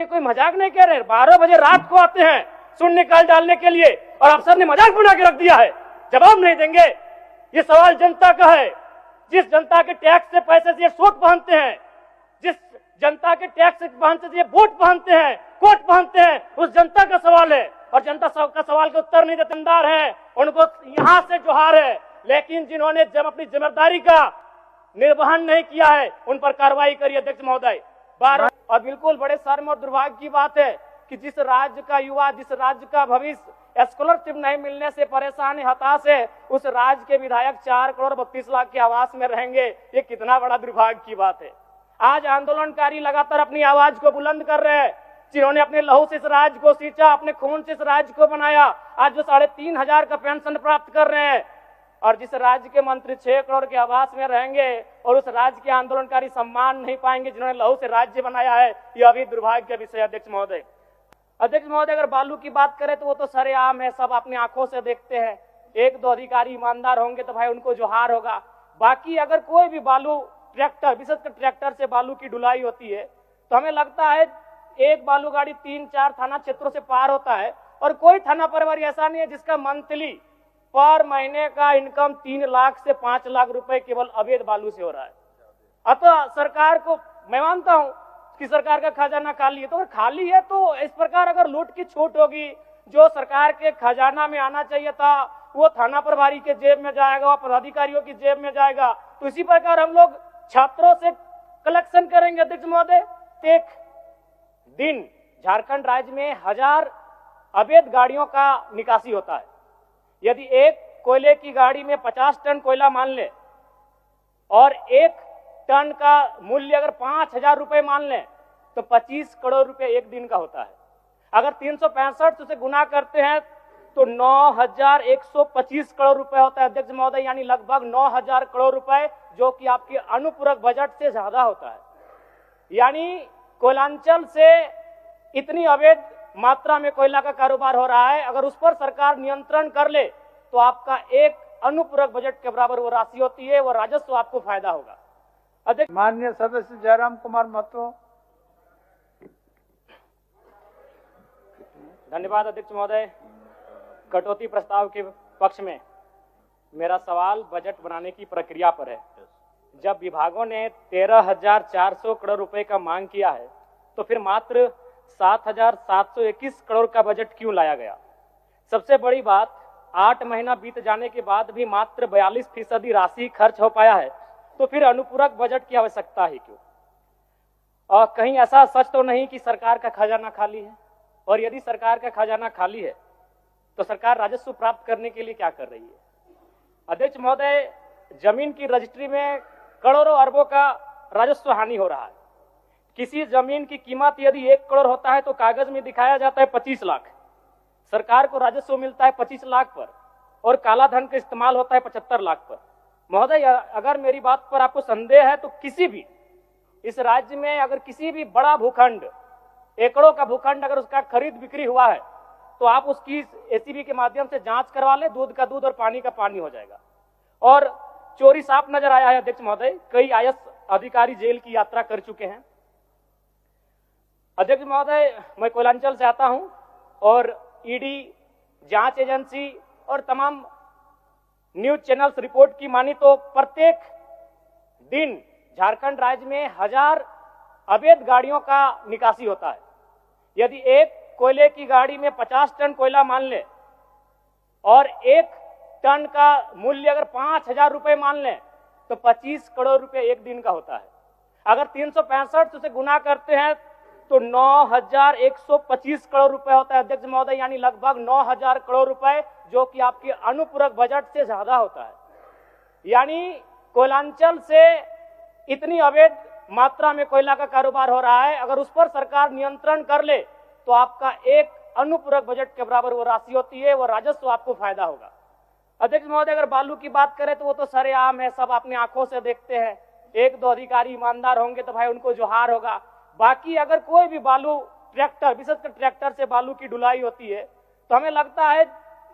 कोई मजाक नहीं कह रहे। 12 बजे रात को आते हैं शून्य निकाल डालने के लिए और अफसर ने मजाक बना के रख दिया है, जवाब नहीं देंगे। ये सवाल जनता का है। जिस जनता के टैक्स से पैसे से ये सूट पहनते हैं, जिस जनता के टैक्स से पहनते से ये बूट पहनते हैं, कोट पहनते हैं, उस जनता का सवाल है और जनता का सवाल का उत्तर नहीं देतेदार है। उनको यहां से जोहार है, लेकिन जिन्होंने जब अपनी जिम्मेदारी का निर्वहन नहीं किया है उन पर कार्रवाई करिए अध्यक्ष महोदय। और बिल्कुल बड़े शर्म और दुर्भाग्य की बात है कि जिस राज्य का युवा, जिस राज्य का भविष्य स्कॉलरशिप नहीं मिलने से परेशान है, हताश है, उस राज्य के विधायक 4 करोड़ 32 लाख के आवास में रहेंगे। ये कितना बड़ा दुर्भाग्य की बात है। आज आंदोलनकारी लगातार अपनी आवाज को बुलंद कर रहे हैं। जिन्होंने अपने लहू से इस राज्य को सींचा, अपने खून से इस राज्य को बनाया, आज जो 3,500 का पेंशन प्राप्त कर रहे हैं और जिस राज्य के मंत्री 6 करोड़ के आवास में रहेंगे और उस राज्य के आंदोलनकारी सम्मान नहीं पाएंगे जिन्होंने लहू से राज्य बनाया है, यह भी दुर्भाग्य का विषय। अध्यक्ष महोदय, अगर बालू की बात करें तो वो तो सरेआम है, सब अपनी आंखों से देखते हैं। 1-2 अधिकारी ईमानदार होंगे तो भाई उनको जोहार होगा। बाकी अगर कोई भी बालू ट्रैक्टर, विशेषकर ट्रैक्टर से बालू की ढुलाई होती है तो हमें लगता है एक बालू गाड़ी 3-4 थाना क्षेत्रों से पार होता है और कोई थाना प्रभारी ऐसा नहीं है जिसका मंथली पर महीने का इनकम 3 लाख से 5 लाख रुपए केवल अवैध बालू से हो रहा है। अतः सरकार को मैं मानता हूं कि सरकार का खजाना खाली है, तो अगर खाली है तो इस प्रकार अगर लूट की छूट होगी, जो सरकार के खजाना में आना चाहिए था वो थाना प्रभारी के जेब में जाएगा, वो पदाधिकारियों की जेब में जाएगा। तो इसी प्रकार हम लोग छात्रों से कलेक्शन करेंगे। अध्यक्ष महोदय, एक दिन झारखंड राज्य में 1000 अवैध गाड़ियों का निकासी होता है। यदि एक कोयले की गाड़ी में 50 टन कोयला मान ले और 1 टन का मूल्य अगर 5,000 रुपए मान लें तो 25 करोड़ रुपए एक दिन का होता है। अगर 365 से गुना करते हैं तो 9,125 करोड़ रुपए होता है अध्यक्ष महोदय, यानी लगभग 9,000 करोड़ रुपए, जो कि आपके अनुपूरक बजट से ज्यादा होता है। यानी कोयलांचल से इतनी अवैध मात्रा में कोयला का कारोबार हो रहा है, अगर उस पर सरकार नियंत्रण कर ले तो आपका एक अनुपूरक बजट के बराबर वो राशि होती है, वो राजस्व आपको फायदा होगा। अध्यक्ष, माननीय सदस्य जयराम कुमार महतो। धन्यवाद अध्यक्ष महोदय। कटौती प्रस्ताव के पक्ष में मेरा सवाल बजट बनाने की प्रक्रिया पर है। जब विभागों ने 13,400 करोड़ रुपए का मांग किया है तो फिर मात्र 7,721 करोड़ का बजट क्यों लाया गया? सबसे बड़ी बात, 8 महीना बीत जाने के बाद भी मात्र 42% राशि खर्च हो पाया है, तो फिर अनुपूरक बजट की आवश्यकता ही क्यों? और कहीं ऐसा सच तो नहीं कि सरकार का खजाना खाली है? और यदि सरकार का खजाना खाली है तो सरकार राजस्व प्राप्त करने के लिए क्या कर रही है? अध्यक्ष महोदय, जमीन की रजिस्ट्री में करोड़ों अरबों का राजस्व हानि हो रहा है। किसी जमीन की कीमत यदि 1 करोड़ होता है तो कागज में दिखाया जाता है 25 लाख। सरकार को राजस्व मिलता है 25 लाख पर और काला धन का इस्तेमाल होता है 75 लाख पर। महोदय, अगर मेरी बात पर आपको संदेह है तो किसी भी इस राज्य में अगर किसी भी बड़ा भूखंड, एकड़ों का भूखंड अगर उसका खरीद बिक्री हुआ है तो आप उसकी एसीबी के माध्यम से जांच करवा ले, दूध का दूध और पानी का पानी हो जाएगा। और चोरी साफ नजर आया है अध्यक्ष महोदय, कई आईएएस अधिकारी जेल की यात्रा कर चुके हैं। अध्यक्ष महोदय, मैं कोयलांचल से आता हूं और ईडी, जांच एजेंसी और तमाम न्यूज चैनल्स रिपोर्ट की मानी तो प्रत्येक दिन झारखंड राज्य में 1000 अवैध गाड़ियों का निकासी होता है। यदि एक कोयले की गाड़ी में 50 टन कोयला मान ले और 1 टन का मूल्य अगर 5,000 रुपए मान लें तो 25 करोड़ रुपए एक दिन का होता है। अगर 365 से गुना करते हैं तो 9,125 करोड़ रुपए होता है अध्यक्ष महोदय, यानी लगभग 9,000 करोड़ रुपए, जो कि आपके अनुपूरक बजट से ज्यादा होता है। यानी कोयलांचल से इतनी अवैध मात्रा में कोयला का कारोबार हो रहा है, अगर उस पर सरकार नियंत्रण कर ले तो आपका एक अनुपूरक बजट के बराबर वो राशि होती है, वो राजस्व आपको फायदा होगा। अध्यक्ष महोदय, अगर बालू की बात करें तो वो तो सरेआम है, सब अपनी आंखों से देखते हैं। 1-2 अधिकारी ईमानदार होंगे तो भाई उनको जोहार होगा। बाकी अगर कोई भी बालू ट्रैक्टर, विशेषकर ट्रैक्टर से बालू की ढुलाई होती है तो हमें लगता है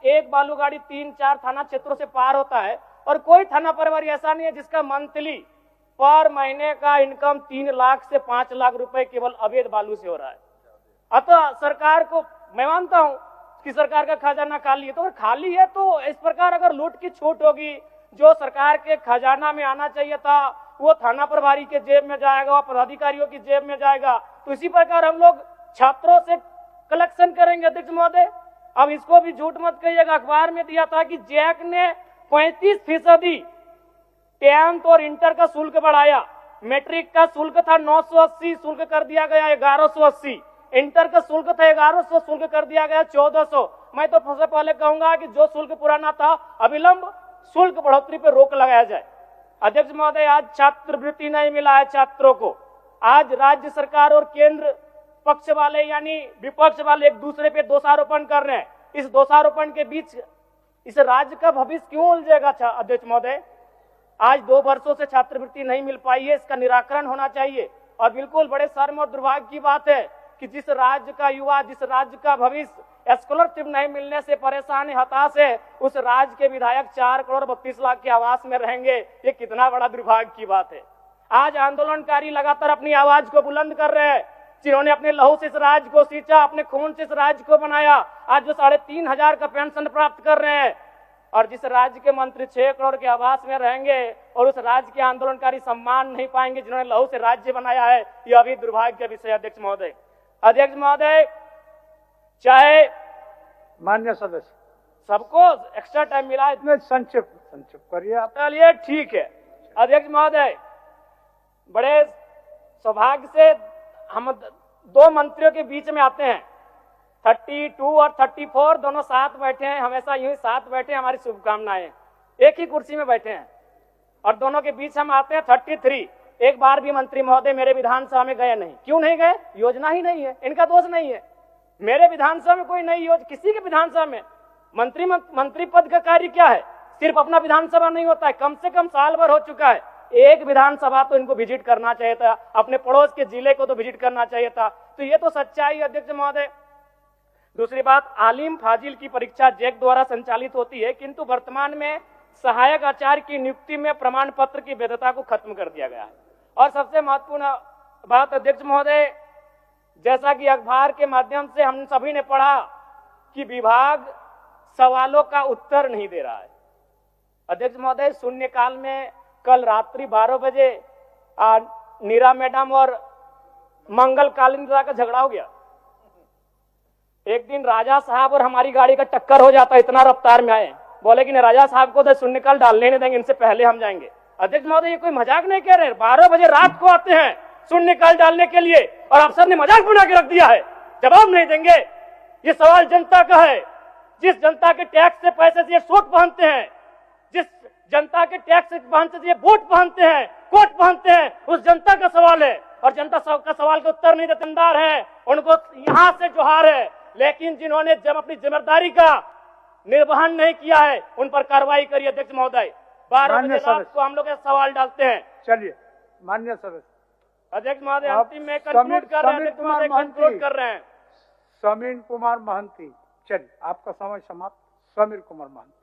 एक बालू गाड़ी 3-4 थाना क्षेत्रों से पार होता है और कोई थाना प्रभारी ऐसा नहीं है जिसका मंथली पर महीने का इनकम 3 लाख से 5 लाख रुपए केवल अवैध बालू से हो रहा है। अतः सरकार को मैं मानता हूं कि सरकार का खजाना खाली है, तो अगर खाली है तो इस प्रकार अगर लूट की छूट होगी, जो सरकार के खजाना में आना चाहिए था वो थाना प्रभारी के जेब में जाएगा, वो पदाधिकारियों की जेब में जाएगा। तो इसी प्रकार हम लोग छात्रों से कलेक्शन करेंगे अध्यक्ष महोदय। अब इसको भी झूठ मत कहिएगा, अखबार में दिया था कि जैक ने 35% 10th और इंटर का शुल्क बढ़ाया। मैट्रिक का शुल्क था 980, शुल्क कर दिया गया 1180। इंटर का शुल्क था 1100, शुल्क कर दिया गया 1400। मैं तो सबसे पहले कहूंगा कि जो शुल्क पुराना था अविलंब शुल्क बढ़ोतरी पर रोक लगाया जाए। अध्यक्ष महोदय, आज छात्रवृत्ति नहीं मिला है छात्रों को। आज राज्य सरकार और केंद्र पक्ष वाले यानी विपक्ष वाले एक दूसरे पे दोषारोपण कर रहे हैं। इस दोषारोपण के बीच इस राज्य का भविष्य क्यों उलझेगा अध्यक्ष महोदय? आज 2 वर्षों से छात्रवृत्ति नहीं मिल पाई है, इसका निराकरण होना चाहिए। और बिल्कुल बड़े शर्म और दुर्भाग्य की बात है कि जिस राज्य का युवा, जिस राज्य का भविष्य स्कॉलरशिप नहीं मिलने से परेशान है, हताश है, उस राज्य के विधायक 4 करोड़ 32 लाख के आवास में रहेंगे। ये कितना बड़ा दुर्भाग्य की बात है। आज आंदोलनकारी लगातार अपनी आवाज को बुलंद कर रहे हैं, जिन्होंने अपने लहू से इस राज्य को सींचा, अपने खून से इस राज्य को बनाया। आज जो 3,500 का पेंशन प्राप्त कर रहे हैं, और जिस राज्य के मंत्री 6 करोड़ के आवास में रहेंगे और उस राज्य के आंदोलनकारी सम्मान नहीं पाएंगे जिन्होंने लहू से राज्य बनाया है, यह अभी दुर्भाग्य का विषय। अध्यक्ष महोदय, अध्यक्ष महोदय, चाहे मान्य सदस्य सबको एक्स्ट्रा टाइम मिला है, संक्षिप्त करिए आप। चलिए ठीक है। अध्यक्ष महोदय, बड़े सौभाग्य से हम 2 मंत्रियों के बीच में आते हैं। 32 और 34 दोनों साथ बैठे हैं, हमेशा यूं ही साथ बैठे हैं, हमारी शुभकामनाएं। एक ही कुर्सी में बैठे हैं और दोनों के बीच हम आते हैं 33। एक बार भी मंत्री महोदय मेरे विधानसभा में गए नहीं। क्यों नहीं गए? योजना ही नहीं है, इनका दोष नहीं है। मेरे विधानसभा में कोई नई योजना, किसी के विधानसभा में मंत्री पद का कार्य क्या है? सिर्फ अपना विधानसभा नहीं होता है, कम से कम साल भर हो चुका है। एक विधानसभा तो इनको विजिट करना चाहिए था, अपने पड़ोस के जिले को तो विजिट करना चाहिए था। तो ये तो सच्चाई है अध्यक्ष महोदय। दूसरी बात, आलिम फाजिल की परीक्षा जैक द्वारा संचालित होती है, किंतु वर्तमान में सहायक आचार्य की नियुक्ति में प्रमाण पत्र की वैधता को खत्म कर दिया गया है। और सबसे महत्वपूर्ण बात अध्यक्ष महोदय, जैसा कि अखबार के माध्यम से हम सभी ने पढ़ा कि विभाग सवालों का उत्तर नहीं दे रहा है। अध्यक्ष महोदय, शून्यकाल में कल रात्रि 12 बजे नीरा मैडम और मंगल कालिंद्रा का झगड़ा हो गया। एक दिन राजा साहब और हमारी गाड़ी का टक्कर हो जाता, इतना रफ्तार में आए, बोले कि राजा साहब को तो शून्यकाल डालने नहीं देंगे, इनसे पहले हम जाएंगे। अध्यक्ष महोदय, ये कोई मजाक नहीं कह रहे। 12 बजे रात को आते हैं शून्यकाल डालने के लिए और अफसर ने मजाक बना के रख दिया है, जवाब नहीं देंगे। ये सवाल जनता का है, जिस जनता के टैक्स से पैसे से ये सूट पहनते हैं, जिस जनता के टैक्स से पहनते से ये बूट पहनते हैं, कोट पहनते हैं, उस जनता का सवाल है। और जनता का सवाल के उत्तर नहीं देते है, उनको यहां से जोहार है। लेकिन जिन्होंने जब अपनी जिम्मेदारी का निर्वहन नहीं किया है, उन पर कार्रवाई करिए अध्यक्ष महोदय। 12 बजे रात को हम लोग सवाल डालते हैं। चलिए मान्य सदस्य। अध्यक्ष महोदय, अंतिम में कंक्लूड कर रहे हैं, कंक्लूड कर रहे हैं। समीर कुमार महंती, चलिए आपका समय समाप्त। समीर कुमार महंती।